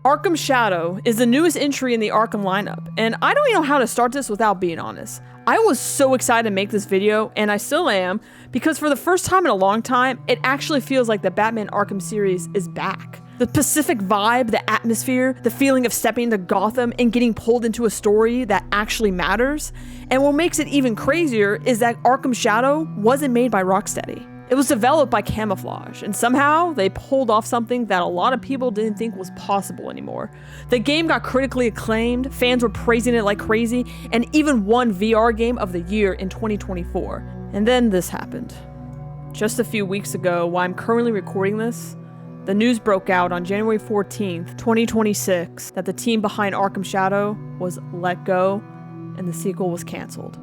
Arkham Shadow is the newest entry in the Arkham lineup, and I don't even know how to start this without being honest. I was so excited to make this video, and I still am, because for the first time in a long time, it actually feels like the Batman Arkham series is back. The Pacific vibe, the atmosphere, the feeling of stepping into Gotham and getting pulled into a story that actually matters. And what makes it even crazier is that Arkham Shadow wasn't made by Rocksteady. It was developed by Camouflage, and somehow they pulled off something that a lot of people didn't think was possible anymore. The game got critically acclaimed, fans were praising it like crazy, and even won VR Game of the Year in 2024. And then this happened. Just a few weeks ago, while I'm currently recording this, the news broke out on January 14th, 2026, that the team behind Arkham Shadow was let go and the sequel was canceled.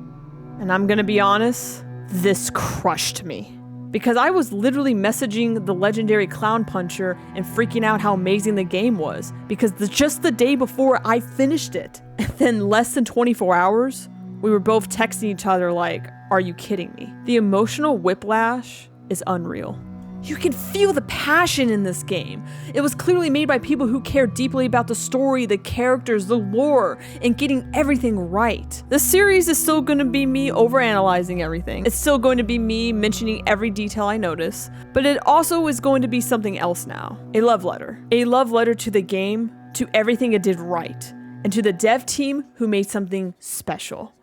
And I'm gonna be honest, this crushed me. Because I was literally messaging the legendary Clown Puncher and freaking out how amazing the game was, because just the day before I finished it, and then less than 24 hours, we were both texting each other like, are you kidding me? The emotional whiplash is unreal. You can feel the passion in this game. It was clearly made by people who care deeply about the story, the characters, the lore, and getting everything right. The series is still going to be me overanalyzing everything. It's still going to be me mentioning every detail I notice, but it also is going to be something else now. A love letter. A love letter to the game, to everything it did right, and to the dev team who made something special,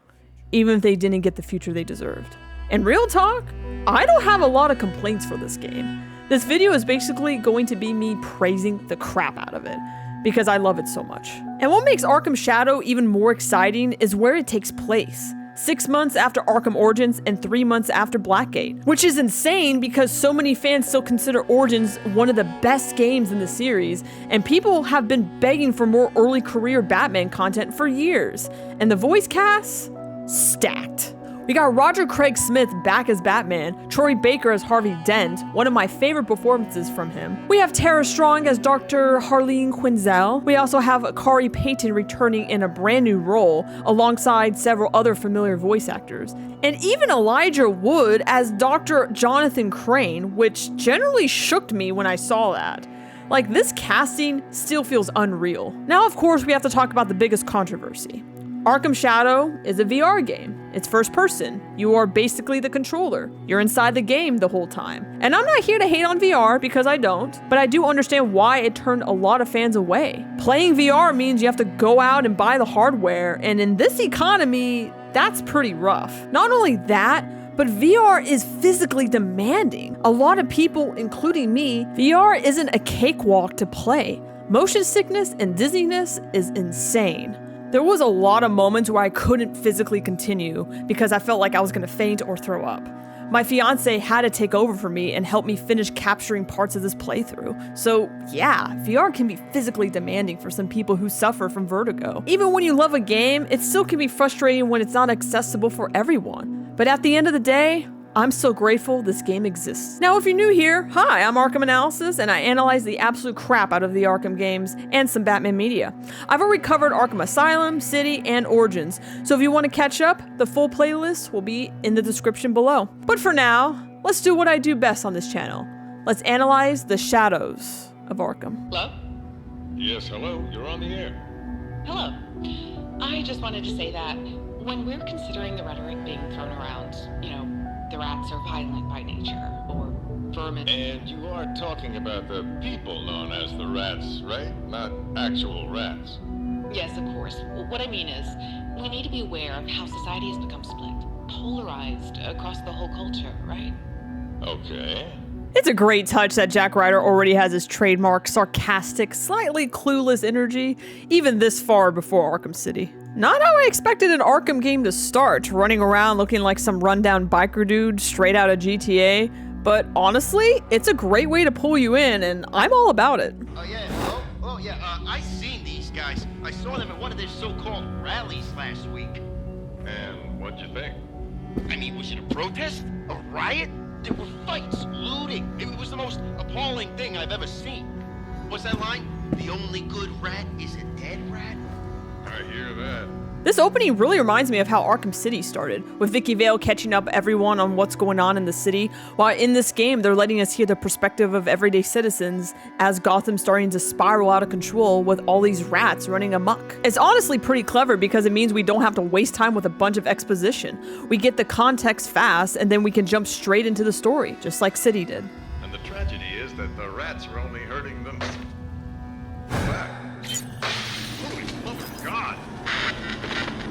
even if they didn't get the future they deserved. And real talk, I don't have a lot of complaints for this game. This video is basically going to be me praising the crap out of it, because I love it so much. And what makes Arkham Shadow even more exciting is where it takes place. 6 months after Arkham Origins and 3 months after Blackgate, which is insane because so many fans still consider Origins one of the best games in the series, and people have been begging for more early career Batman content for years. And the voice cast? Stacked. We got Roger Craig Smith back as Batman, Troy Baker as Harvey Dent, one of my favorite performances from him. We have Tara Strong as Dr. Harleen Quinzel. We also have Kari Payton returning in a brand new role, alongside several other familiar voice actors. And even Elijah Wood as Dr. Jonathan Crane, which generally shook me when I saw that. Like, this casting still feels unreal. Now, of course, we have to talk about the biggest controversy. Arkham Shadow is a VR game. It's first person. You are basically the controller. You're inside the game the whole time. And I'm not here to hate on VR because I don't, but I do understand why it turned a lot of fans away. Playing VR means you have to go out and buy the hardware, and in this economy, that's pretty rough. Not only that, but VR is physically demanding. A lot of people, including me, VR isn't a cakewalk to play. Motion sickness and dizziness is insane. There was a lot of moments where I couldn't physically continue because I felt like I was gonna faint or throw up. My fiance had to take over for me and help me finish capturing parts of this playthrough. So yeah, VR can be physically demanding for some people who suffer from vertigo. Even when you love a game, it still can be frustrating when it's not accessible for everyone. But at the end of the day, I'm so grateful this game exists. Now, if you're new here, hi, I'm Arkham Analysis, and I analyze the absolute crap out of the Arkham games and some Batman media. I've already covered Arkham Asylum, City, and Origins, so if you want to catch up, the full playlist will be in the description below. But for now, let's do what I do best on this channel. Let's analyze the shadows of Arkham. Hello? Yes, hello, you're on the air. Hello. I just wanted to say that when we're considering the rhetoric being thrown around, the rats are violent by nature, or vermin. And you are talking about the people known as the rats, right? Not actual rats. Yes, of course. What I mean is, we need to be aware of how society has become split, polarized across the whole culture, right? Okay. It's a great touch that Jack Ryder already has his trademark, sarcastic, slightly clueless energy, even this far before Arkham City. Not how I expected an Arkham game to start, running around looking like some rundown biker dude straight out of GTA, but honestly, it's a great way to pull you in, and I'm all about it. Oh yeah, I seen these guys. I saw them at one of their so-called rallies last week. And what'd you think? I mean, was it a protest? A riot? There were fights, looting. It was the most appalling thing I've ever seen. What's that line? The only good rat is a dead rat? I hear that. This opening really reminds me of how Arkham City started, with Vicky Vale catching up everyone on what's going on in the city, while in this game they're letting us hear the perspective of everyday citizens as Gotham's starting to spiral out of control with all these rats running amok. It's honestly pretty clever because it means we don't have to waste time with a bunch of exposition. We get the context fast and then we can jump straight into the story, just like City did. And the tragedy is that the rats are only hurting them. Oh, God.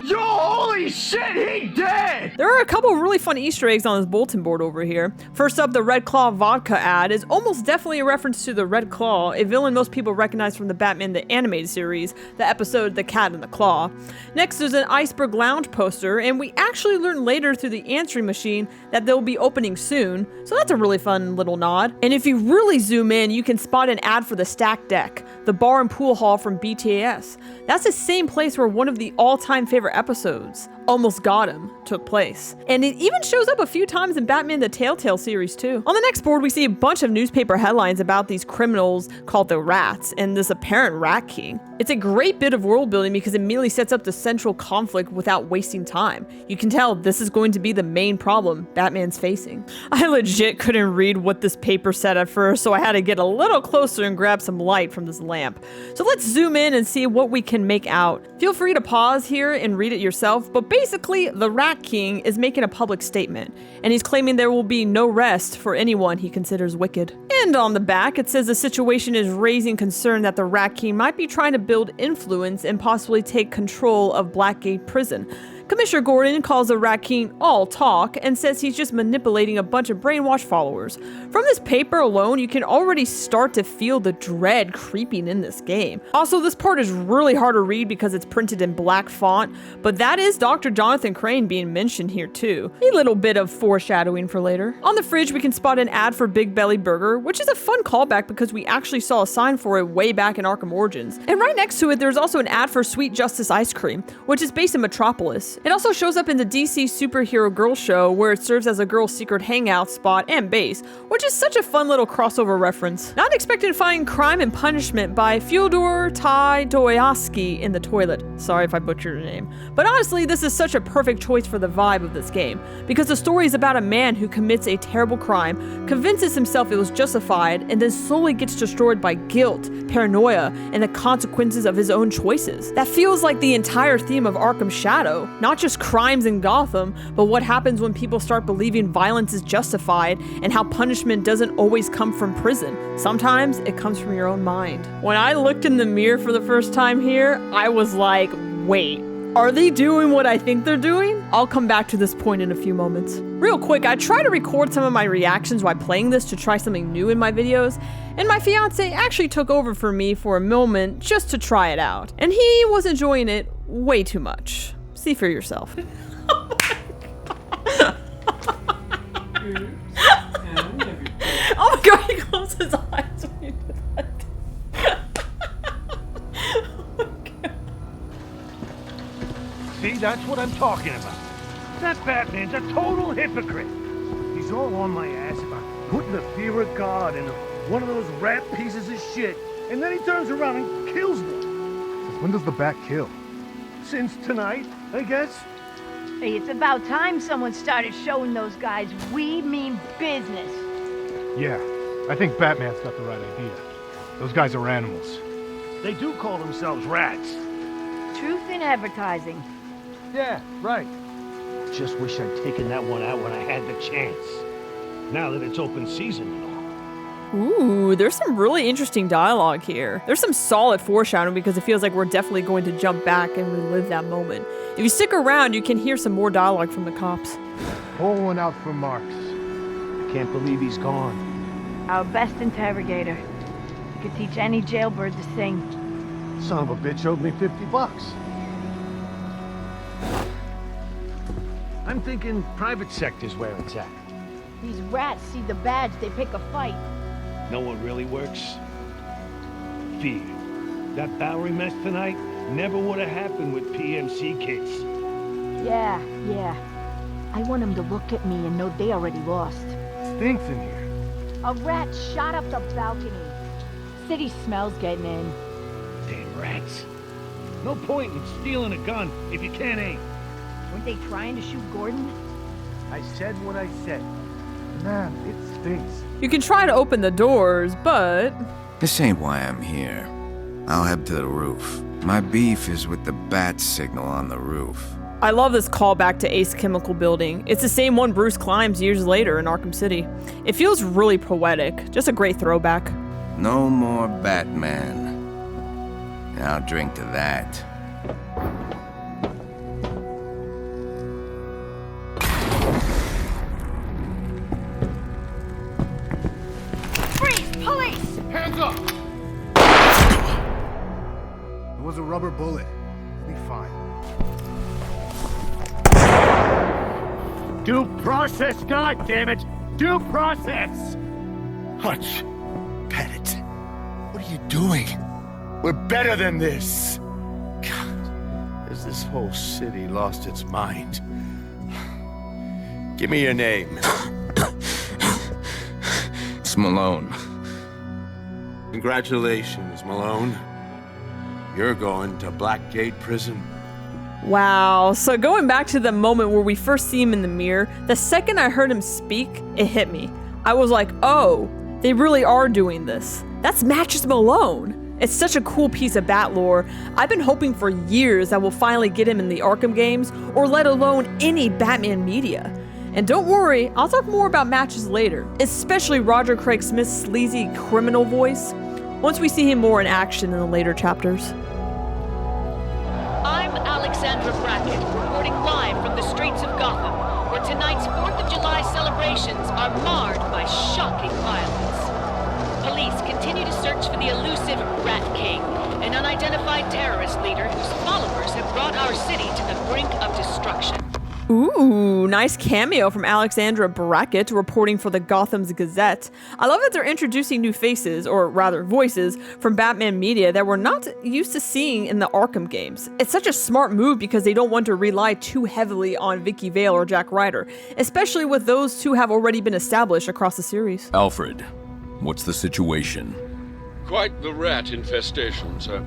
Yo, holy shit, he dead! There are a couple of really fun Easter eggs on this bulletin board over here. First up, the Red Claw vodka ad is almost definitely a reference to the Red Claw, a villain most people recognize from the Batman the Animated Series, the episode The Cat and the Claw. Next, there's an Iceberg Lounge poster, and we actually learn later through the answering machine that they'll be opening soon, so that's a really fun little nod. And if you really zoom in, you can spot an ad for the Stack Deck, the bar and pool hall from BTAS. That's the same place where one of the all-time favorite episodes, Almost Got Him, took place. And it even shows up a few times in Batman the Telltale series too. On the next board, we see a bunch of newspaper headlines about these criminals called the Rats and this apparent Rat King. It's a great bit of world building because it immediately sets up the central conflict without wasting time. You can tell this is going to be the main problem Batman's facing. I legit couldn't read what this paper said at first, so I had to get a little closer and grab some light from this lamp. So let's zoom in and see what we can make out. Feel free to pause here and read it yourself, but basically, the Rat King is making a public statement, and he's claiming there will be no rest for anyone he considers wicked. And on the back, it says the situation is raising concern that the Rat King might be trying to build influence and possibly take control of Blackgate prison. Commissioner Gordon calls the Rat King all talk and says he's just manipulating a bunch of brainwashed followers. From this paper alone, you can already start to feel the dread creeping in this game. Also, this part is really hard to read because it's printed in black font, but that is Dr. Jonathan Crane being mentioned here too. A little bit of foreshadowing for later. On the fridge, we can spot an ad for Big Belly Burger, which is a fun callback because we actually saw a sign for it way back in Arkham Origins. And right next to it, there's also an ad for Sweet Justice Ice Cream, which is based in Metropolis. It also shows up in the DC Superhero Girl show where it serves as a girl's secret hangout spot and base, which is such a fun little crossover reference. Not expecting to find Crime and Punishment by Fyodor Dostoevsky in the toilet. Sorry if I butchered your name. But honestly, this is such a perfect choice for the vibe of this game, because the story is about a man who commits a terrible crime, convinces himself it was justified, and then slowly gets destroyed by guilt, paranoia, and the consequences of his own choices. That feels like the entire theme of Arkham Shadow, not just crimes in Gotham, but what happens when people start believing violence is justified and how punishment doesn't always come from prison. Sometimes it comes from your own mind. When I looked in the mirror for the first time here, I was like, wait, are they doing what I think they're doing? I'll come back to this point in a few moments. Real quick, I try to record some of my reactions while playing this to try something new in my videos, and my fiance actually took over for me for a moment just to try it out, and he was enjoying it way too much. See for yourself. Oh my god, he closed his eyes when he did that. See, that's what I'm talking about. That Batman's a total hypocrite. He's all on my ass about putting the fear of God into one of those rat pieces of shit, and then he turns around and kills them. Since when does the Bat kill? Since tonight, I guess. Hey, it's about time someone started showing those guys we mean business. Yeah, I think Batman's got the right idea. Those guys are animals. They do call themselves rats. Truth in advertising. Yeah, right. Just wish I'd taken that one out when I had the chance. Now that it's open season and all. Ooh, there's some really interesting dialogue here. There's some solid foreshadowing because it feels like we're definitely going to jump back and relive that moment. If you stick around, you can hear some more dialogue from the cops. Pour one out for Marks. I can't believe he's gone. Our best interrogator. He could teach any jailbird to sing. Son of a bitch owed me $50. I'm thinking private sector's where it's at. These rats see the badge, they pick a fight. Know what really works? Fear. That Bowery mess tonight never would have happened with PMC kids. Yeah. I want them to look at me and know they already lost. Stinks in here. A rat shot up the balcony. City smells getting in. Damn rats. No point in stealing a gun if you can't aim. Weren't they trying to shoot Gordon? I said what I said. Man, it stinks. You can try to open the doors, but... This ain't why I'm here. I'll head to the roof. My beef is with the bat signal on the roof. I love this callback to Ace Chemical Building. It's the same one Bruce climbs years later in Arkham City. It feels really poetic. Just a great throwback. No more Batman. I'll drink to that. Freeze! Police! Hands up! It was a rubber bullet. It'll be fine. Due process, goddammit! Due process! Hutch, Pettit, what are you doing? We're better than this. God, has this whole city lost its mind? Give me your name. It's Malone. Congratulations, Malone. You're going to Blackgate prison. Wow. So going back to the moment where we first see him in the mirror, the second I heard him speak, it hit me. I was like, oh, they really are doing this. That's Matches Malone. It's such a cool piece of bat lore. I've been hoping for years that we'll finally get him in the Arkham games, or let alone any Batman media. And don't worry, I'll talk more about Matches later, especially Roger Craig Smith's sleazy criminal voice, once we see him more in action in the later chapters. I'm Alexandra Brackett, reporting live from the streets of Gotham, where tonight's 4th of July celebrations are marred by shocking violence. Police continue to search for the elusive Rat King, an unidentified terrorist leader whose followers have brought our city to the brink of destruction. Ooh, nice cameo from Alexandra Brackett reporting for the Gotham's Gazette. I love that they're introducing new faces, or rather voices, from Batman media that we're not used to seeing in the Arkham games. It's such a smart move because they don't want to rely too heavily on Vicky Vale or Jack Ryder, especially with those two have already been established across the series. Alfred, what's the situation? Quite the rat infestation, sir.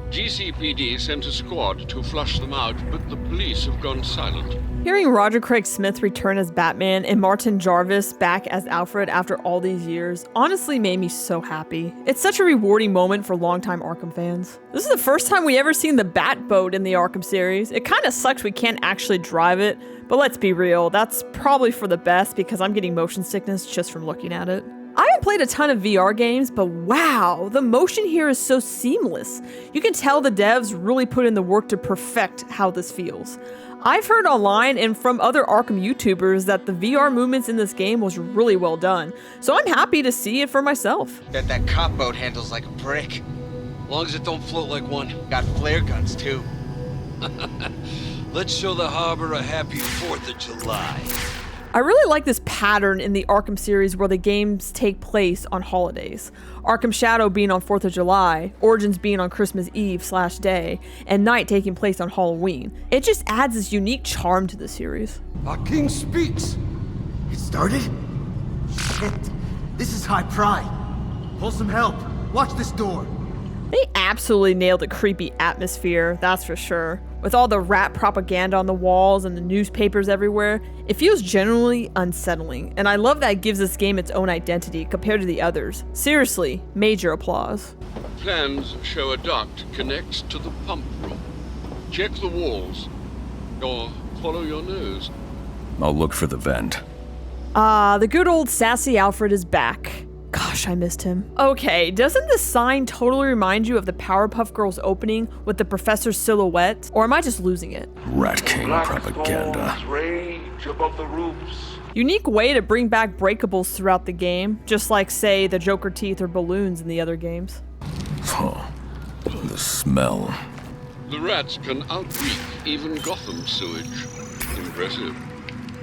GCPD sent a squad to flush them out, but the police have gone silent. Hearing Roger Craig Smith return as Batman and Martin Jarvis back as Alfred after all these years honestly made me so happy. It's such a rewarding moment for longtime Arkham fans. This is the first time we ever seen the Batboat in the Arkham series. It kind of sucks we can't actually drive it, but let's be real, that's probably for the best because I'm getting motion sickness just from looking at it. I haven't played a ton of VR games, but wow, the motion here is so seamless. You can tell the devs really put in the work to perfect how this feels. I've heard online and from other Arkham YouTubers that the VR movements in this game was really well done, so I'm happy to see it for myself. That cop boat handles like a brick. Long as it don't float like one. Got flare guns, too. Let's show the harbor a happy 4th of July. I really like this pattern in the Arkham series where the games take place on holidays. Arkham Shadow being on 4th of July, Origins being on Christmas Eve/day, and Night taking place on Halloween. It just adds this unique charm to the series. Our king speaks! It started? Shit, this is high pride. Pull some help. Watch this door. They absolutely nailed the creepy atmosphere, that's for sure. With all the rat propaganda on the walls and the newspapers everywhere, it feels genuinely unsettling, and I love that it gives this game its own identity compared to the others. Seriously, major applause. Plans show a duct connects to the pump room. Check the walls, or follow your nose. I'll look for the vent. The good old sassy Alfred is back. Gosh, I missed him. Okay, doesn't the sign totally remind you of the Powerpuff Girls opening with the professor's silhouette? Or am I just losing it? Rat King propaganda. Rage above the roofs. Unique way to bring back breakables throughout the game, just like, say, the Joker teeth or balloons in the other games. Oh, the smell. The rats can outreach even Gotham sewage. Impressive.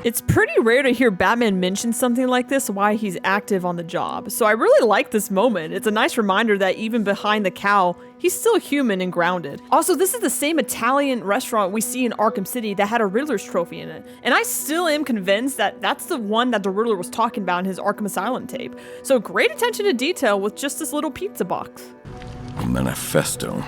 It's pretty rare to hear Batman mention something like this while he's active on the job, so I really like this moment. It's a nice reminder that even behind the cowl, he's still human and grounded. Also, this is the same Italian restaurant we see in Arkham City that had a Riddler's trophy in it, and I still am convinced that that's the one that the Riddler was talking about in his Arkham Asylum tape. So great attention to detail with just this little pizza box. A manifesto.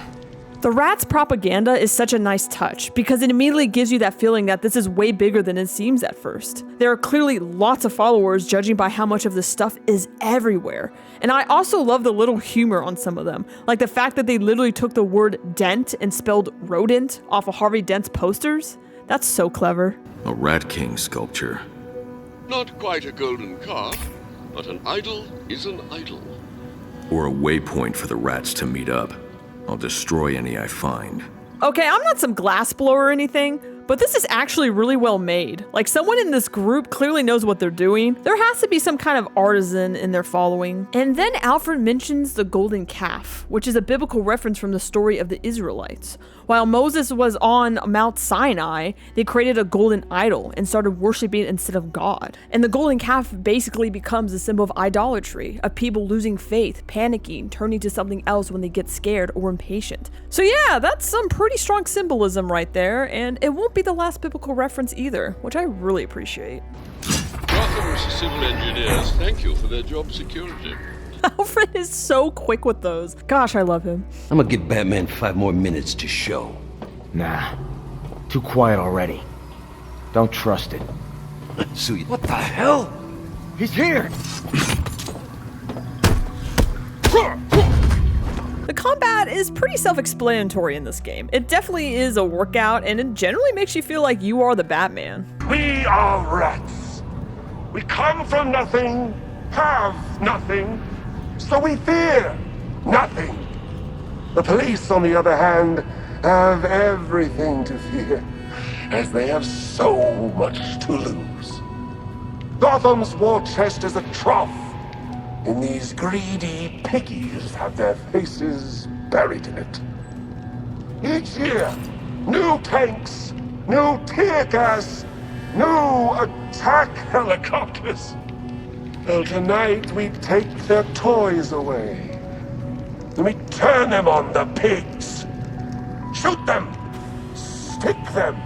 The rats propaganda is such a nice touch because it immediately gives you that feeling that this is way bigger than it seems at first. There are clearly lots of followers judging by how much of this stuff is everywhere. And I also love the little humor on some of them, like the fact that they literally took the word dent and spelled rodent off of Harvey Dent's posters. That's so clever. A Rat King sculpture. Not quite a golden calf, but an idol is an idol. Or a waypoint for the rats to meet up. I'll destroy any I find. Okay, I'm not some glassblower or anything, but this is actually really well made. Like, someone in this group clearly knows what they're doing. There has to be some kind of artisan in their following. And then Alfred mentions the golden calf, which is a biblical reference from the story of the Israelites. While Moses was on Mount Sinai, they created a golden idol and started worshiping it instead of God. And the golden calf basically becomes a symbol of idolatry, of people losing faith, panicking, turning to something else when they get scared or impatient. So yeah, that's some pretty strong symbolism right there, and it won't be the last biblical reference either, which I really appreciate. Gotham's civil engineers thank you for their job security. Alfred is so quick with those. Gosh, I love him. I'm gonna give Batman 5 more minutes to show. Nah. Too quiet already. Don't trust it. So what the hell? He's here! The combat is pretty self-explanatory in this game. It definitely is a workout, and it generally makes you feel like you are the Batman. We are rats. We come from nothing, have nothing, so we fear nothing. The police, on the other hand, have everything to fear, as they have so much to lose. Gotham's war chest is a trough, and these greedy piggies have their faces buried in it. Each year, new tanks, new tear gas, new attack helicopters. Well, tonight we take their toys away. And we turn them on the pigs. Shoot them. Stick them.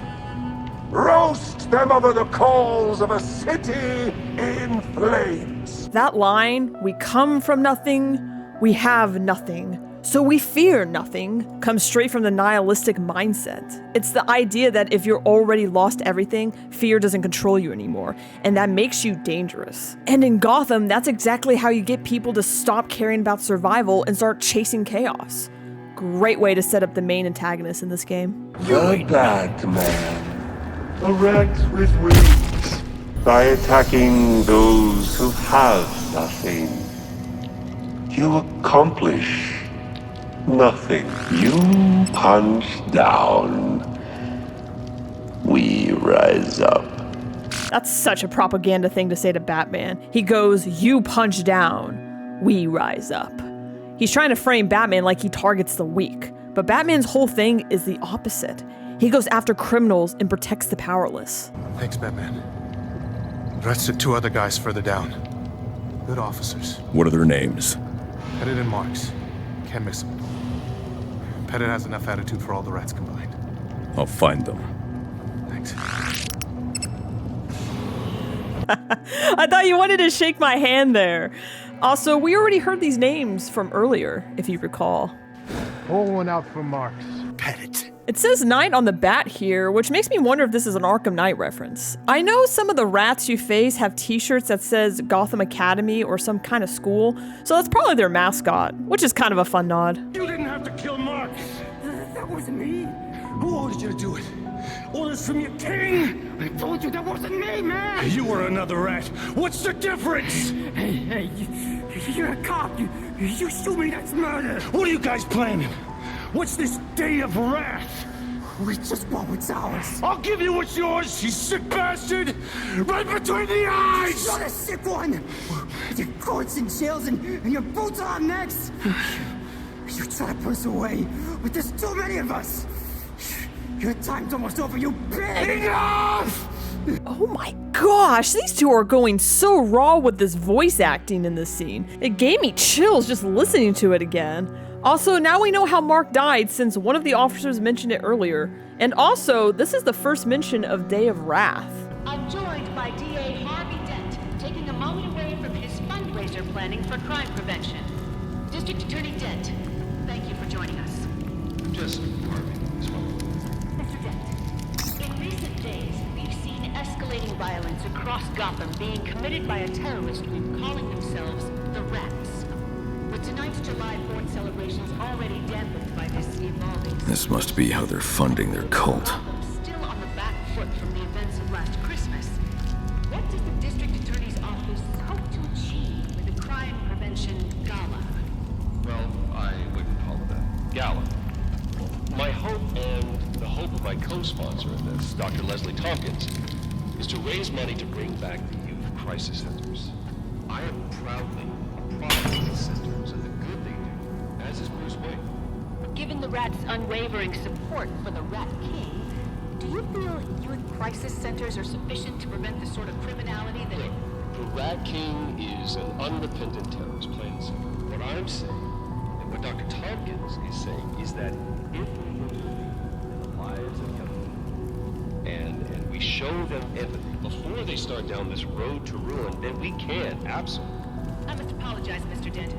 Roast them over the coals of a city in flames. That line, we come from nothing, we have nothing, so we fear nothing, comes straight from the nihilistic mindset. It's the idea that if you're already lost everything, fear doesn't control you anymore, and that makes you dangerous. And in Gotham, that's exactly how you get people to stop caring about survival and start chasing chaos. Great way to set up the main antagonist in this game. The Batman, a rat with wings. By attacking those who have nothing, you accomplish nothing. You punch down, we rise up. That's such a propaganda thing to say to Batman. He goes, you punch down, we rise up. He's trying to frame Batman like he targets the weak, but Batman's whole thing is the opposite. He goes after criminals and protects the powerless. Thanks, Batman. Arrested 2 other guys further down. Good officers. What are their names? Pettit and Marks. Can't miss them. Pettit has enough attitude for all the rats combined. I'll find them. Thanks. I thought you wanted to shake my hand there. Also, we already heard these names from earlier, if you recall. Pull one out for Marks. Pettit. It says Knight on the bat here, which makes me wonder if this is an Arkham Knight reference. I know some of the rats you face have t-shirts that says Gotham Academy or some kind of school, so that's probably their mascot, which is kind of a fun nod. You didn't have to kill Marks. That wasn't me. Who ordered you to do it? Orders from your king? I told you that wasn't me, man. You were another rat. What's the difference? Hey, you're a cop. You shoot me, that's murder. What are you guys planning? What's this day of wrath? We just want what's ours. I'll give you what's yours, you sick bastard! Right between the eyes! You're the sick one! Your courts and jails and your boots on our necks! You try to push away, but there's too many of us! Your time's almost over, you bitch! Enough! Oh my gosh, these two are going so raw with this voice acting in this scene. It gave me chills just listening to it again. Also, now we know how Mark died since one of the officers mentioned it earlier. And also, this is the first mention of Day of Wrath. I'm joined by DA Harvey Dent, taking a moment away from his fundraiser planning for crime prevention. District Attorney Dent, thank you for joining us. Just Harvey as well. Mr. Dent, in recent days, we've seen escalating violence across Gotham being committed by a terrorist group calling themselves the Rats. With tonight's July 4th celebrations already dampened by this evolving... This must be how they're funding their cult. Still on the back foot from the events of last Christmas, what does the district attorney's office hope to achieve with the crime prevention gala? Well, I wouldn't call it a gala. My hope and the hope of my co-sponsor in this, Dr. Leslie Thompkins, is to raise money to bring back the youth crisis centers. I am proudly a product of these centers and the good they do, as is Bruce Wayne. Given the Rats' unwavering support for the Rat King, do you feel youth crisis centers are sufficient to prevent the sort of criminality that... The Rat King is an unrepentant terrorist, plain and simple. What I'm saying, and what Dr. Thompkins is saying, is that if we believe in the lives of young people, and we show them empathy before they start down this road to ruin, then we can, absolutely. I must apologize, Mr. Dent.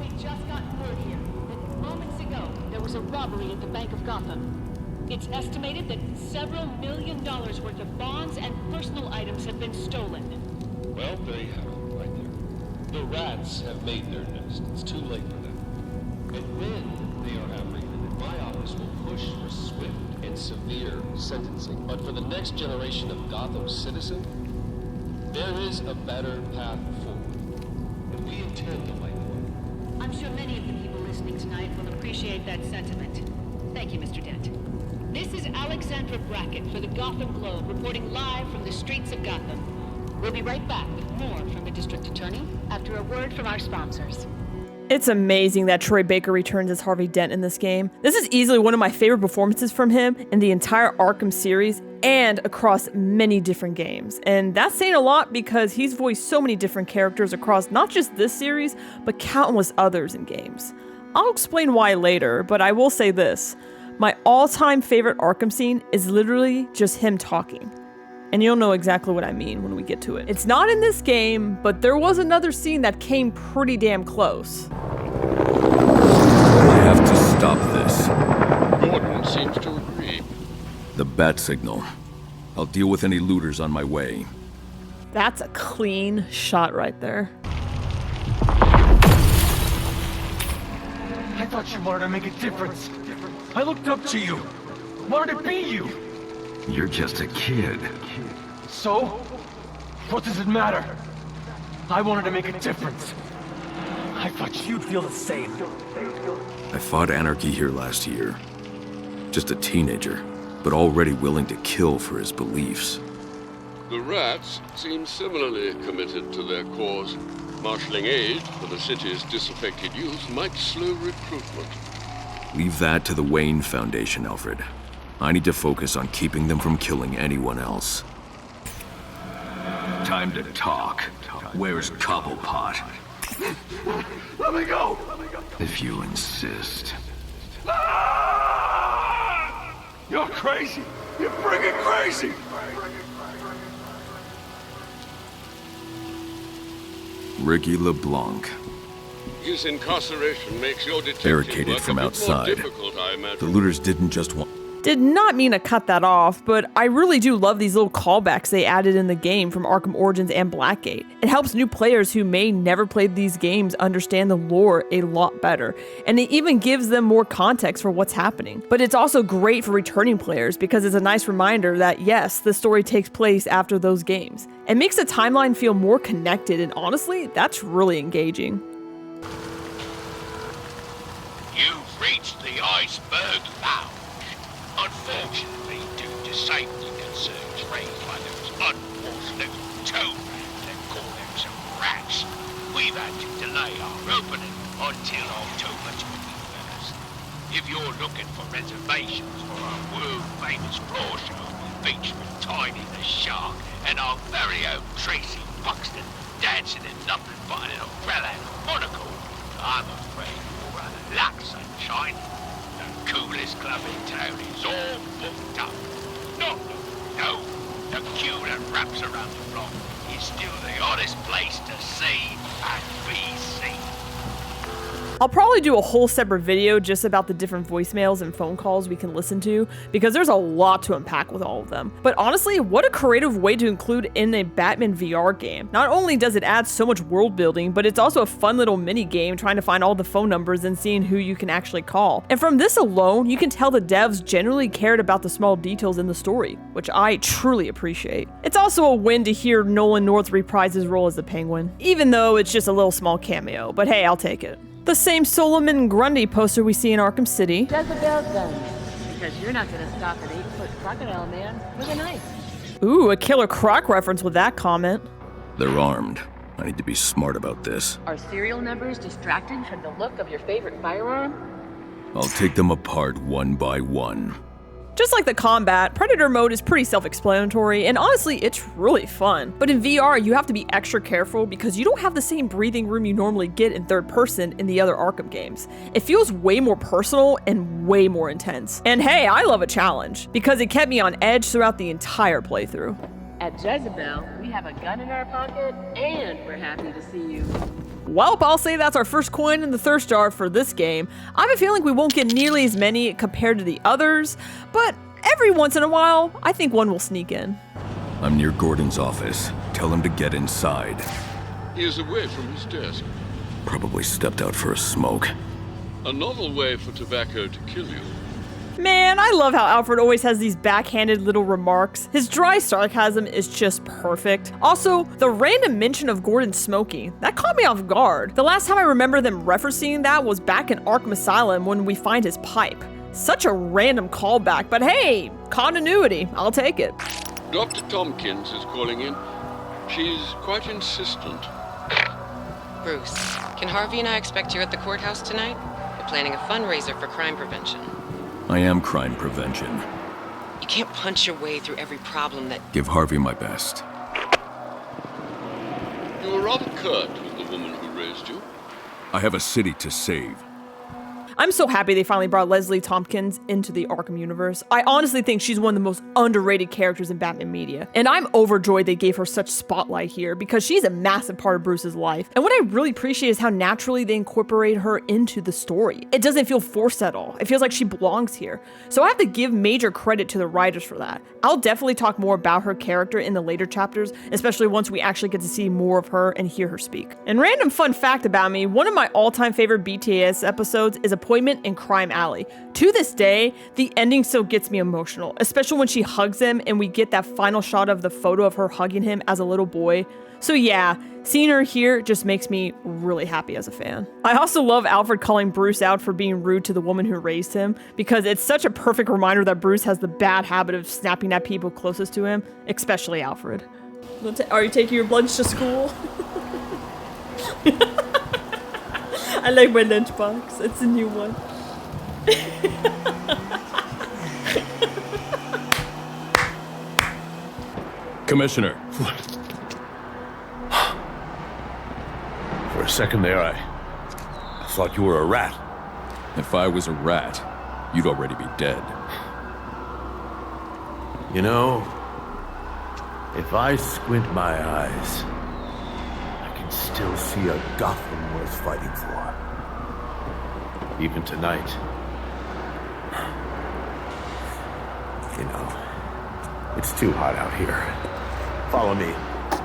We just got word here that moments ago there was a robbery at the Bank of Gotham. It's estimated that several $1 million worth of bonds and personal items have been stolen. Well, there you have it, right there. The Rats have made their nest. It's too late for them. And when they are apprehended, my office will push for swift and severe sentencing. But for the next generation of Gotham citizens, there is a better path forward. And we intend to light the way. I'm sure many of the people listening tonight will appreciate that sentiment. Thank you, Mr. Dent. This is Alexandra Brackett for the Gotham Globe, reporting live from the streets of Gotham. We'll be right back with more from the District Attorney after a word from our sponsors. It's amazing that Troy Baker returns as Harvey Dent in this game. This is easily one of my favorite performances from him in the entire Arkham series and across many different games. And that's saying a lot because he's voiced so many different characters across not just this series, but countless others in games. I'll explain why later, but I will say this. My all-time favorite Arkham scene is literally just him talking. And you'll know exactly what I mean when we get to it. It's not in this game, but there was another scene that came pretty damn close. I have to stop this. Gordon seems to agree. The bat signal. I'll deal with any looters on my way. That's a clean shot right there. I thought you wanted to make a difference. I looked up to you. Wanted to be you. You're just a kid. So? What does it matter? I wanted to make a difference. I thought you'd feel the same. I fought anarchy here last year. Just a teenager, but already willing to kill for his beliefs. The Rats seem similarly committed to their cause. Marshalling aid for the city's disaffected youth might slow recruitment. Leave that to the Wayne Foundation, Alfred. I need to focus on keeping them from killing anyone else. Time to talk. Where's Cobblepot? Let me go! If you insist. You're crazy! You're friggin' crazy! Ricky LeBlanc. His incarceration makes your detective Barricaded work from a bit outside. more difficult, I imagine. The looters didn't just want... Did not mean to cut that off, but I really do love these little callbacks they added in the game from Arkham Origins and Blackgate. It helps new players who may never played these games understand the lore a lot better, and it even gives them more context for what's happening. But it's also great for returning players because it's a nice reminder that yes, the story takes place after those games. It makes the timeline feel more connected, and honestly, that's really engaging. You've reached the Iceberg Lounge. Unfortunately, due to safety concerns raised by those unfortunate toad-rats that call themselves rats, we've had to delay our opening until October 21st. If you're looking for reservations for our world-famous floor show featuring Tiny the Shark and our very own Tracy Buxton dancing in nothing but an umbrella and a monocle, I'm afraid you're out of luck, sunshine. The coolest club in town is all booked up. No, the queue that wraps around the block is still the oddest place to see and be seen. I'll probably do a whole separate video just about the different voicemails and phone calls we can listen to, because there's a lot to unpack with all of them. But honestly, what a creative way to include in a Batman VR game. Not only does it add so much world building, but it's also a fun little mini game trying to find all the phone numbers and seeing who you can actually call. And from this alone, you can tell the devs genuinely cared about the small details in the story, which I truly appreciate. It's also a win to hear Nolan North reprise his role as the Penguin, even though it's just a little small cameo, but hey, I'll take it. The same Solomon Grundy poster we see in Arkham City. Jezebel's guns, because you're not gonna stop an 8-foot crocodile man with a knife. Ooh, a Killer Croc reference with that comment. They're armed. I need to be smart about this. Are serial numbers distracted from the look of your favorite firearm? I'll take them apart one by one. Just like the combat, Predator mode is pretty self-explanatory, and honestly, it's really fun. But in VR, you have to be extra careful because you don't have the same breathing room you normally get in third person in the other Arkham games. It feels way more personal and way more intense. And hey, I love a challenge, because it kept me on edge throughout the entire playthrough. At Jezebel, we have a gun in our pocket, and we're happy to see you. Well, I'll say that's our first coin in the thirst jar for this game. I have a feeling we won't get nearly as many compared to the others, but every once in a while, I think one will sneak in. I'm near Gordon's office. Tell him to get inside. He is away from his desk. Probably stepped out for a smoke. A novel way for tobacco to kill you. Man, I love how Alfred always has these backhanded little remarks. His dry sarcasm is just perfect. Also, the random mention of Gordon smoking, that caught me off guard. The last time I remember them referencing that was back in Arkham Asylum when we find his pipe. Such a random callback, but hey, continuity, I'll take it. Dr. Thompkins is calling in. She's quite insistent. Bruce, can Harvey and I expect you at the courthouse tonight? We're planning a fundraiser for crime prevention. I am crime prevention. You can't punch your way through every problem that... Give Harvey my best. You were rather curt with the woman who raised you. I have a city to save. I'm so happy they finally brought Leslie Thompkins into the Arkham universe. I honestly think she's one of the most underrated characters in Batman media. And I'm overjoyed they gave her such spotlight here because she's a massive part of Bruce's life. And what I really appreciate is how naturally they incorporate her into the story. It doesn't feel forced at all. It feels like she belongs here. So I have to give major credit to the writers for that. I'll definitely talk more about her character in the later chapters, especially once we actually get to see more of her and hear her speak. And random fun fact about me, one of my all-time favorite BTAS episodes is Appointment in Crime Alley. To this day, the ending still gets me emotional, especially when she hugs him and we get that final shot of the photo of her hugging him as a little boy. So yeah, seeing her here just makes me really happy as a fan. I also love Alfred calling Bruce out for being rude to the woman who raised him, because it's such a perfect reminder that Bruce has the bad habit of snapping at people closest to him, especially Alfred. Are you taking your lunch to school? I like my lunchbox. It's a new one. Commissioner. For a second there, I thought you were a rat. If I was a rat, you'd already be dead. You know, if I squint my eyes, I can still see a Gotham worth fighting for. Even tonight. You know, it's too hot out here. Follow me.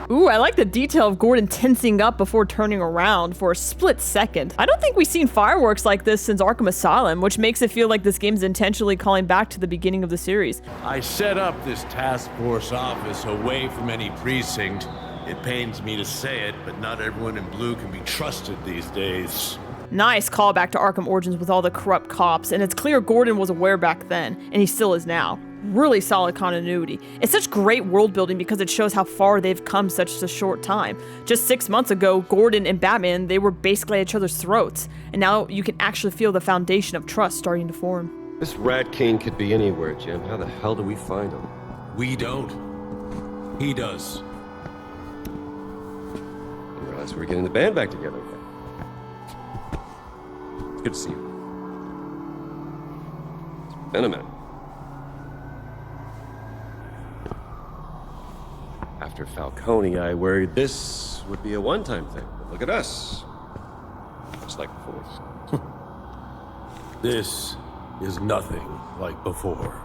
Ooh, I like the detail of Gordon tensing up before turning around for a split second. I don't think we've seen fireworks like this since Arkham Asylum, which makes it feel like this game's intentionally calling back to the beginning of the series. I set up this task force office away from any precinct. It pains me to say it, but not everyone in blue can be trusted these days. Nice callback to Arkham Origins with all the corrupt cops, and it's clear Gordon was aware back then, and he still is now. Really solid continuity. It's such great world building because it shows how far they've come such a short time. Just 6 months ago, Gordon and Batman, they were basically at each other's throats, and now you can actually feel the foundation of trust starting to form. This Rat King could be anywhere, Jim. How the hell do we find him? We don't. He does. I realize we're getting the band back together again. Good to see you. It's been a minute. After Falcone, I worried this would be a one-time thing. But look at us. just like before. This is nothing like before.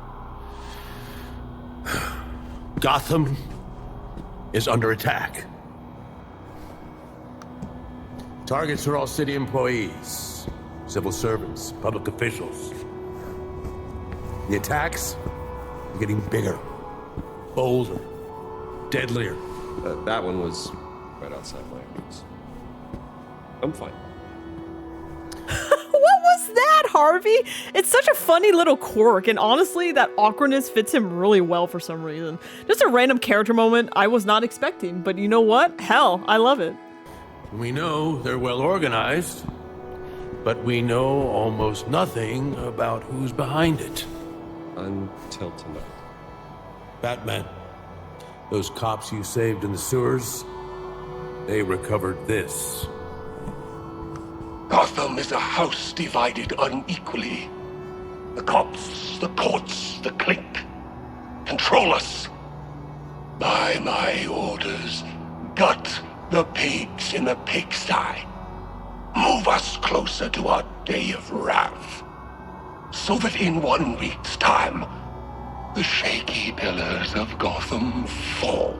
Gotham is under attack. Targets are all city employees, civil servants, public officials. The attacks are getting bigger, bolder, deadlier. That one was right outside my house. I'm fine. What was that, Harvey? It's such a funny little quirk, and honestly, that awkwardness fits him really well for some reason. Just a random character moment I was not expecting, but you know what? Hell, I love it. We know they're well organized, but we know almost nothing about who's behind it. Until tonight. Batman, those cops you saved in the sewers, they recovered this. Gotham is a house divided unequally. The cops, the courts, the clique control us. By my orders, gut the pigs in the pigsty. Move us closer to our day of wrath, so that in 1 week's time, the shaky pillars of Gotham fall.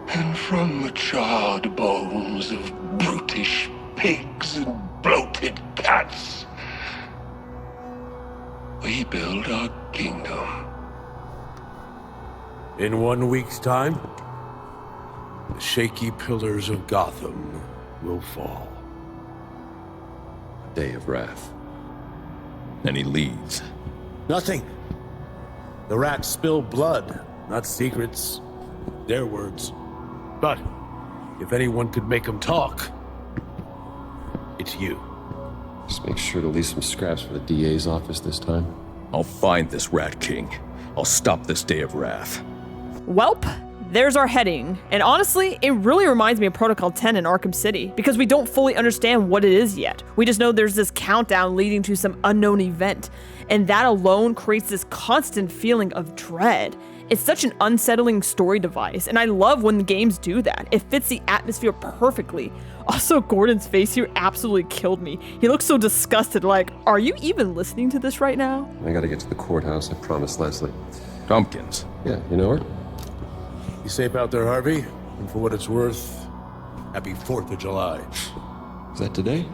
And from the charred bones of brutish pigs and bloated cats, we build our kingdom. In 1 week's time, the shaky pillars of Gotham will fall. Day of wrath. And he leaves. Nothing. The rats spill blood, not secrets. Their words. But if anyone could make them talk, it's you. Just make sure to leave some scraps for the DA's office this time. I'll find this Rat King. I'll stop this day of wrath. Welp, there's our heading. And honestly, it really reminds me of Protocol 10 in Arkham City, because we don't fully understand what it is yet. We just know there's this countdown leading to some unknown event, and that alone creates this constant feeling of dread. It's such an unsettling story device, and I love when the games do that. It fits the atmosphere perfectly. Also, Gordon's face here absolutely killed me. He looks so disgusted, like, are you even listening to this right now? I gotta get to the courthouse, I promised Leslie. Thompkins. Yeah, you know her? Be safe out there, Harvey. And for what it's worth, happy 4th of July. Is that today?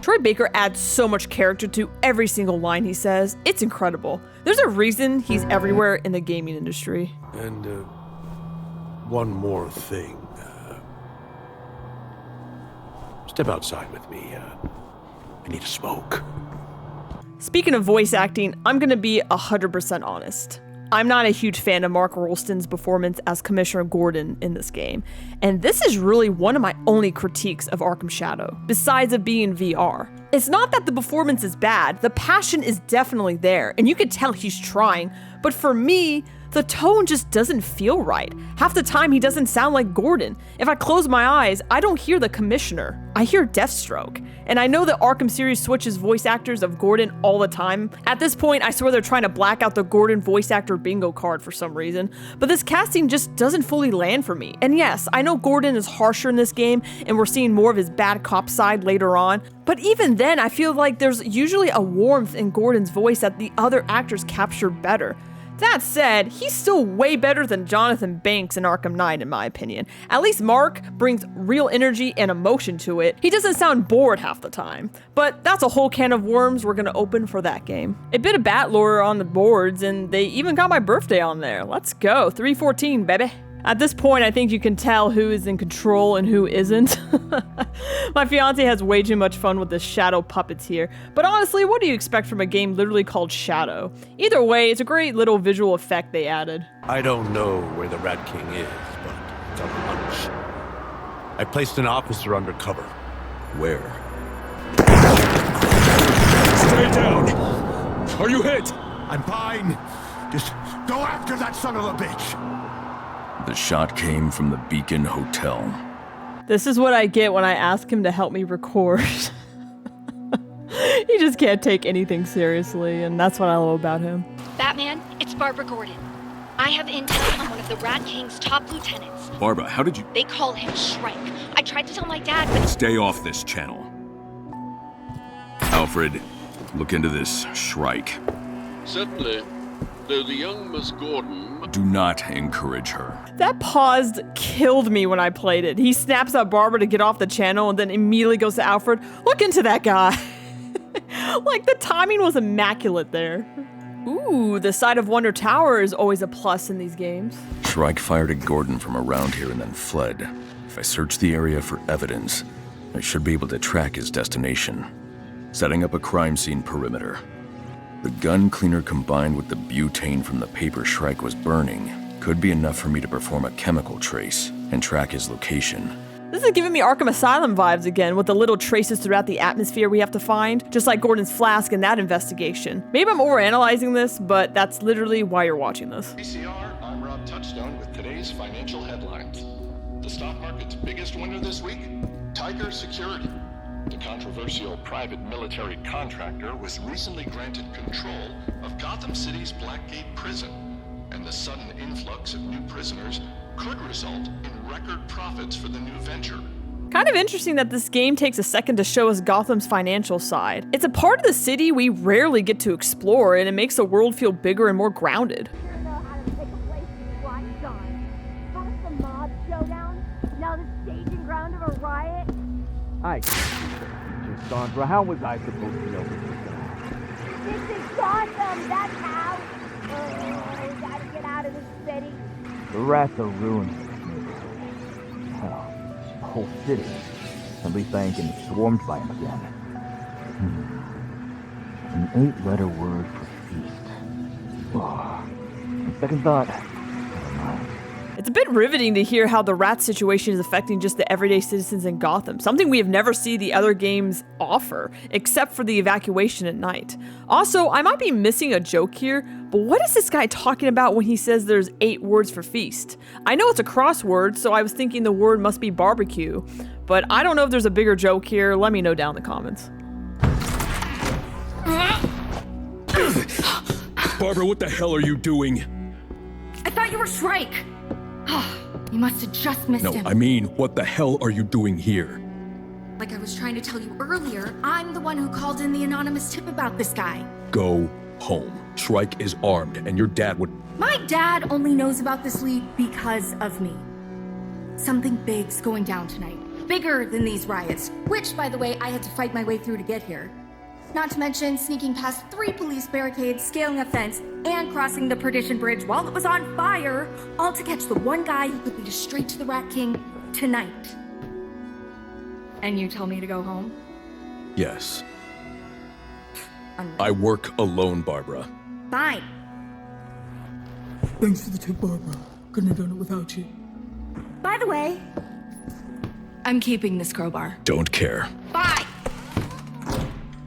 Troy Baker adds so much character to every single line he says. It's incredible. There's a reason he's everywhere in the gaming industry. And one more thing. Step outside with me. I need a smoke. Speaking of voice acting, I'm gonna be 100% honest. I'm not a huge fan of Mark Rolston's performance as Commissioner Gordon in this game, and this is really one of my only critiques of Arkham Shadow, besides it being VR. It's not that the performance is bad, the passion is definitely there, and you can tell he's trying, but for me, the tone just doesn't feel right. Half the time he doesn't sound like Gordon. If I close my eyes, I don't hear the Commissioner. I hear Deathstroke. And I know that Arkham series switches voice actors of Gordon all the time. At this point, I swear they're trying to black out the Gordon voice actor bingo card for some reason. But this casting just doesn't fully land for me. And yes, I know Gordon is harsher in this game, and we're seeing more of his bad cop side later on. But even then, I feel like there's usually a warmth in Gordon's voice that the other actors capture better. That said, he's still way better than Jonathan Banks in Arkham Knight, in my opinion. At least Mark brings real energy and emotion to it. He doesn't sound bored half the time. But that's a whole can of worms we're gonna open for that game. A bit of bat lore on the boards, and they even got my birthday on there. Let's go, 3/14, baby. At this point, I think you can tell who is in control and who isn't. My fiance has way too much fun with the Shadow puppets here. But honestly, what do you expect from a game literally called Shadow? Either way, it's a great little visual effect they added. I don't know where the Rat King is, but it's a hunch. I placed an officer undercover. Where? Stay down! Are you hit? I'm fine. Just go after that son of a bitch! The shot came from the Beacon Hotel. This is what I get when I ask him to help me record. He just can't take anything seriously, and that's what I love about him. Batman, it's Barbara Gordon. I I have intel on one of the Rat King's top lieutenants. Barbara, how did you... They call him Shrike. I tried to tell my dad, but... Stay off this channel. Alfred, look into this Shrike. Certainly. Though the young Miss Gordon... Do not encourage her. That pause killed me when I played it. He snaps at Barbara to get off the channel and then immediately goes to Alfred. Look into that guy. Like, the timing was immaculate there. Ooh, the sight of Wonder Tower is always a plus in these games. Shrike fired at Gordon from around here and then fled. If I search the area for evidence, I should be able to track his destination. Setting up a crime scene perimeter. The gun cleaner combined with the butane from the paper Shrike was burning could be enough for me to perform a chemical trace and track his location. This is giving me Arkham Asylum vibes again, with the little traces throughout the atmosphere we have to find, just like Gordon's flask in that investigation. Maybe I'm overanalyzing this, but that's literally why you're watching this. PCR, I'm Rob Touchstone with today's financial headlines. The stock market's biggest winner this week? Tiger Security. The controversial private military contractor was recently granted control of Gotham City's Blackgate prison, and the sudden influx of new prisoners could result in record profits for the new venture. Kind of interesting that this game takes a second to show us Gotham's financial side. It's a part of the city we rarely get to explore, and it makes the world feel bigger and more grounded. Now the staging ground of a riot. Sandra, how was I supposed to know this was This is Gotham, that's how. Oh, we gotta get out of this city. The rats are ruining this neighborhood. Hell, the whole city. At least I ain't getting swarmed by them again. An 8-letter word for feast. Oh, on second thought, never mind. It's a bit riveting to hear how the rat situation is affecting just the everyday citizens in Gotham, something we have never seen the other games offer, except for the evacuation at night. Also, I might be missing a joke here, but what is this guy talking about when he says there's 8 words for feast? I know it's a crossword, so I was thinking the word must be barbecue, but I don't know if there's a bigger joke here. Let me know down in the comments. Barbara, what the hell are you doing? I thought you were Shrike. You must have just missed him. No, I mean, what the hell are you doing here? Like I was trying to tell you earlier, I'm the one who called in the anonymous tip about this guy. Go home. Shrike is armed, and your dad would... My dad only knows about this lead because of me. Something big's going down tonight. Bigger than these riots, which, by the way, I had to fight my way through to get here. Not to mention sneaking past 3 police barricades, scaling a fence, and crossing the Perdition Bridge while it was on fire, all to catch the one guy who could lead us straight to the Rat King tonight. And you tell me to go home? Yes. I work alone, Barbara. Fine. Thanks for the tip, Barbara. Couldn't have done it without you. By the way, I'm keeping this crowbar. Don't care. Bye!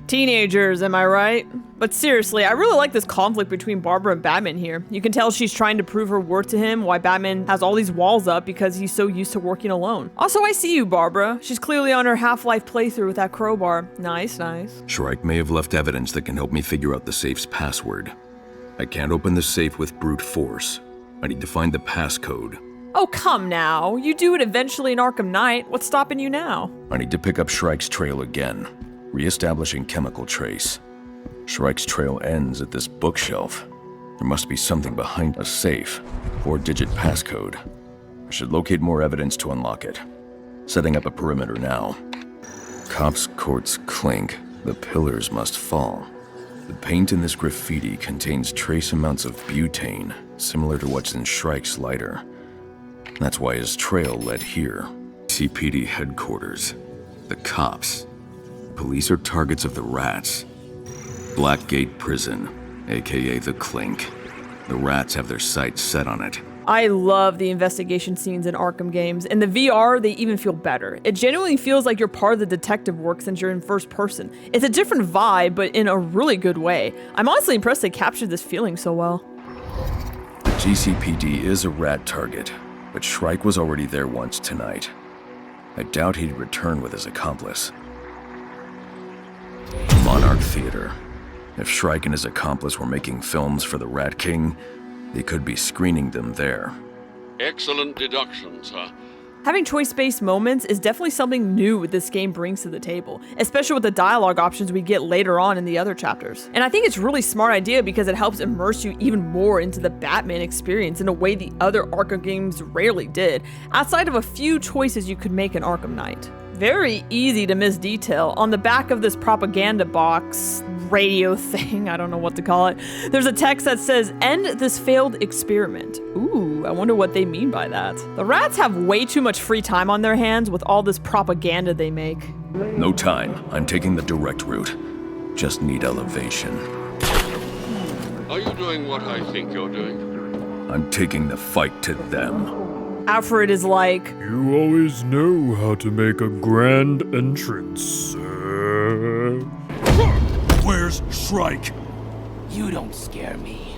Teenagers, am I right? But seriously, I really like this conflict between Barbara and Batman here. You can tell she's trying to prove her worth to him, why Batman has all these walls up because he's so used to working alone. Also, I see you, Barbara. She's clearly on her Half-Life playthrough with that crowbar. Nice, nice. Shrike may have left evidence that can help me figure out the safe's password. I can't open the safe with brute force. I need to find the passcode. Oh, come now. You do it eventually in Arkham Knight. What's stopping you now? I need to pick up Shrike's trail again. Re-establishing chemical trace. Shrike's trail ends at this bookshelf. There must be something behind a safe. 4-digit passcode. I should locate more evidence to unlock it. Setting up a perimeter now. Cops' courts clink. The pillars must fall. The paint in this graffiti contains trace amounts of butane, similar to what's in Shrike's lighter. That's why his trail led here. GCPD headquarters. The cops. Police are targets of the rats. Blackgate prison, aka the Clink. The rats have their sights set on it. I love the investigation scenes in Arkham games. In the VR, they even feel better. It genuinely feels like you're part of the detective work since you're in first person. It's a different vibe, but in a really good way. I'm honestly impressed they captured this feeling so well. GCPD is a rat target, but Shrike was already there once tonight. I doubt he'd return with his accomplice. Monarch Theatre. If Shrike and his accomplice were making films for the Rat King, They could be screening them there. Excellent deduction, sir. Having choice-based moments is definitely something new this game brings to the table, especially with the dialogue options we get later on in the other chapters. And I think it's a really smart idea because it helps immerse you even more into the Batman experience in a way the other Arkham games rarely did, outside of a few choices you could make in Arkham Knight. Very easy to miss detail. On the back of this propaganda box, radio thing, I don't know what to call it, there's a text that says, "End this failed experiment." Ooh, I wonder what they mean by that. The rats have way too much free time on their hands with all this propaganda they make. No time. I'm taking the direct route. Just need elevation. Are you doing what I think you're doing? I'm taking the fight to them. Alfred is like, "You always know how to make a grand entrance, sir." Where's Shrike? You don't scare me.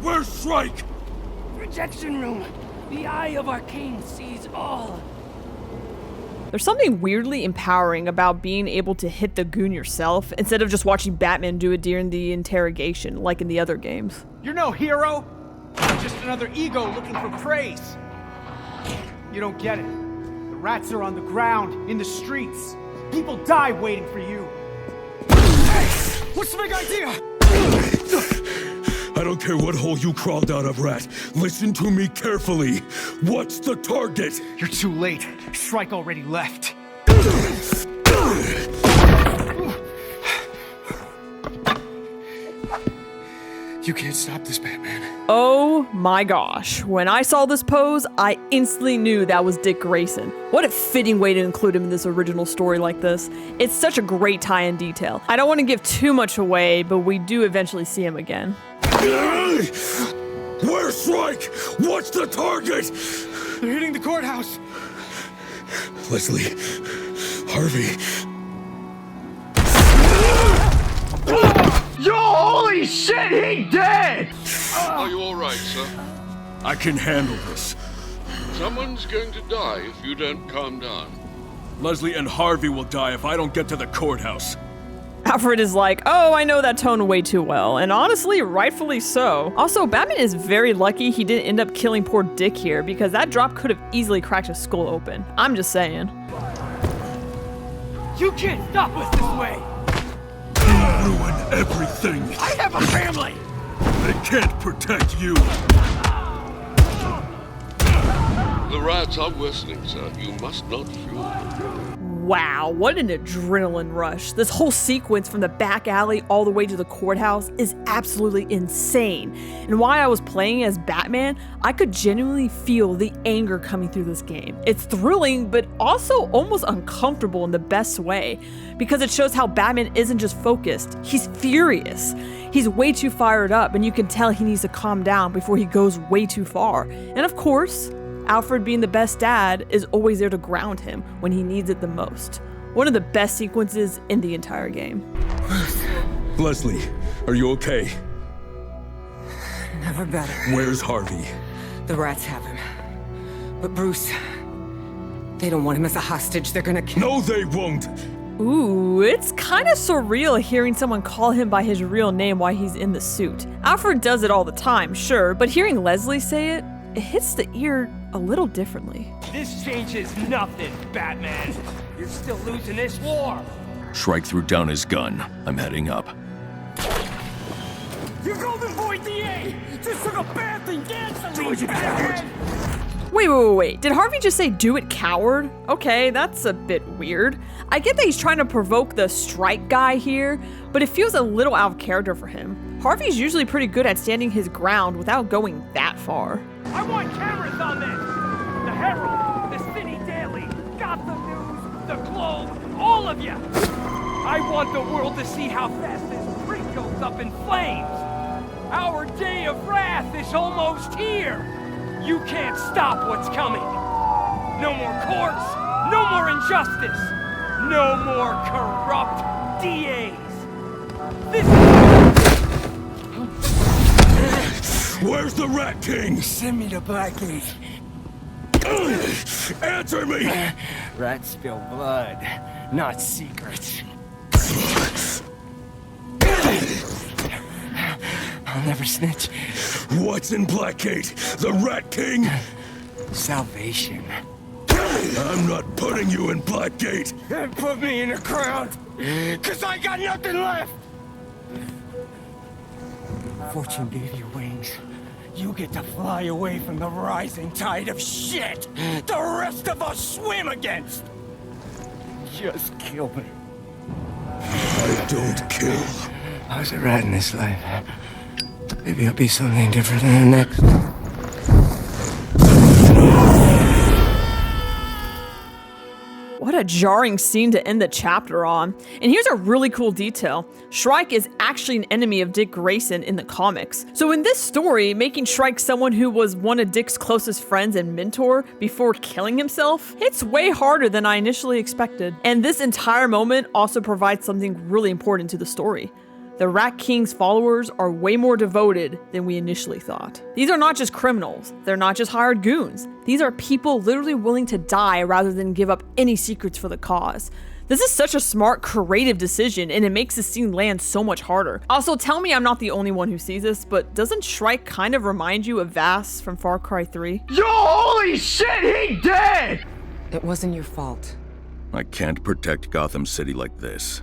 Where's Shrike? Projection room. The eye of Arcane sees all. There's something weirdly empowering about being able to hit the goon yourself instead of just watching Batman do it during the interrogation like in the other games. You're no hero. You're just another ego looking for praise. You don't get it. The rats are on the ground, in the streets. People die waiting for you. Hey, what's the big idea? I don't care what hole you crawled out of, Rat. Listen to me carefully. What's the target? You're too late. Shrike already left. You can't stop this, Batman. Oh my gosh. When I saw this pose, I instantly knew that was Dick Grayson. What a fitting way to include him in this original story like this. It's such a great tie-in detail. I don't want to give too much away, but we do eventually see him again. Where's Shrike? What's the target? They're hitting the courthouse. Leslie, Harvey. Yo, holy shit, he dead! Are you alright, sir? I can handle this. Someone's going to die if you don't calm down. Leslie and Harvey will die if I don't get to the courthouse. Alfred is like, oh, I know that tone way too well, and honestly, rightfully so. Also, Batman is very lucky he didn't end up killing poor Dick here, because that drop could have easily cracked his skull open. I'm just saying. You can't stop us this way! Ruin everything! I have a family! They can't protect you! The rats are whistling, sir. You must not fuel them. Wow, what an adrenaline rush. This whole sequence from the back alley all the way to the courthouse is absolutely insane. And while I was playing as Batman, I could genuinely feel the anger coming through this game. It's thrilling, but also almost uncomfortable in the best way, because it shows how Batman isn't just focused, he's furious. He's way too fired up, and you can tell he needs to calm down before he goes way too far. And of course, Alfred, being the best dad, is always there to ground him when he needs it the most. One of the best sequences in the entire game. Leslie, are you okay? Never better. Where's Harvey? The rats have him. But Bruce, they don't want him as a hostage. They're gonna kill him. No, they won't! Ooh, it's kind of surreal hearing someone call him by his real name while he's in the suit. Alfred does it all the time, sure, but hearing Leslie say it, it hits the ear a little differently. This changes nothing, Batman. You're still losing this war. Shrike threw down his gun. I'm heading up. You golden boy DA just took a bath and gasoline, Batman! Wait. Did Harvey just say do it, coward? Okay, that's a bit weird. I get that he's trying to provoke the Shrike guy here, but it feels a little out of character for him. Harvey's usually pretty good at standing his ground without going that far. I want cameras on this! The Herald, the City Daily, Gotham News, the Globe, all of you! I want the world to see how fast this creek goes up in flames! Our day of wrath is almost here! You can't stop what's coming! No more courts, no more injustice, no more corrupt DAs! This Where's the Rat King? Send me to Blackgate. Answer me! Rats spill blood, not secrets. I'll never snitch. What's in Blackgate? The Rat King? Salvation. I'm not putting you in Blackgate. And put me in the ground, 'cause I got nothing left. Fortune gave you wings. You get to fly away from the rising tide of shit the rest of us swim against. Just kill me. I don't kill. I was a rat in this life. Maybe I'll be something different in the next. What a jarring scene to end the chapter on. And here's a really cool detail. Shrike is actually an enemy of Dick Grayson in the comics. So in this story, making Shrike someone who was one of Dick's closest friends and mentor before killing himself, it's way harder than I initially expected. And this entire moment also provides something really important to the story. The Rat King's followers are way more devoted than we initially thought. These are not just criminals. They're not just hired goons. These are people literally willing to die rather than give up any secrets for the cause. This is such a smart, creative decision, and it makes the scene land so much harder. Also, tell me I'm not the only one who sees this, but doesn't Shrike kind of remind you of Vass from Far Cry 3? Yo, holy shit, he dead! It wasn't your fault. I can't protect Gotham City like this.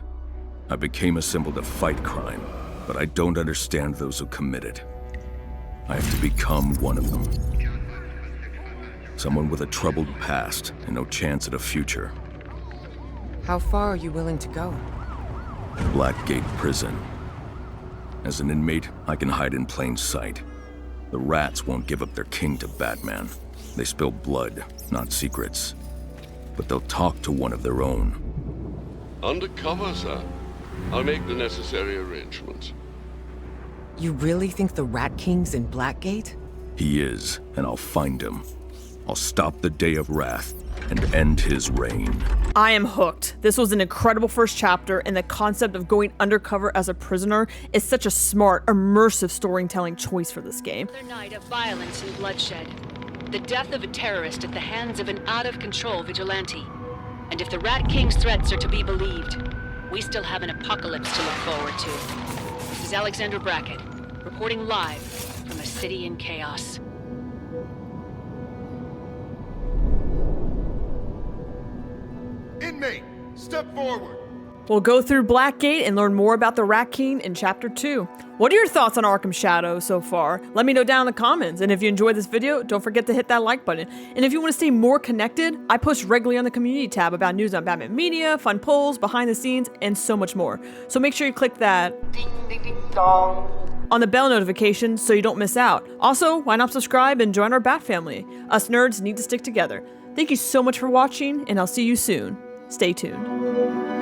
I became a symbol to fight crime, but I don't understand those who commit it. I have to become one of them. Someone with a troubled past and no chance at a future. How far are you willing to go? Blackgate Prison. As an inmate, I can hide in plain sight. The rats won't give up their king to Batman. They spill blood, not secrets. But they'll talk to one of their own. Undercover, sir. I'll make the necessary arrangements. You really think the Rat King's in Blackgate? He is, and I'll find him. I'll stop the Day of Wrath and end his reign. I am hooked. This was an incredible first chapter, and the concept of going undercover as a prisoner is such a smart, immersive storytelling choice for this game. Another night of violence and bloodshed. The death of a terrorist at the hands of an out-of-control vigilante. And if the Rat King's threats are to be believed, we still have an apocalypse to look forward to. This is Alexander Brackett, reporting live from a city in chaos. Inmate, step forward. We'll go through Blackgate and learn more about the Rat King in Chapter 2. What are your thoughts on Arkham Shadow so far? Let me know down in the comments. And if you enjoyed this video, don't forget to hit that like button. And if you want to stay more connected, I post regularly on the community tab about news on Batman media, fun polls, behind the scenes, and so much more. So make sure you click that ding, ding, ding, dong on the bell notification so you don't miss out. Also, why not subscribe and join our Bat family? Us nerds need to stick together. Thank you so much for watching, and I'll see you soon. Stay tuned.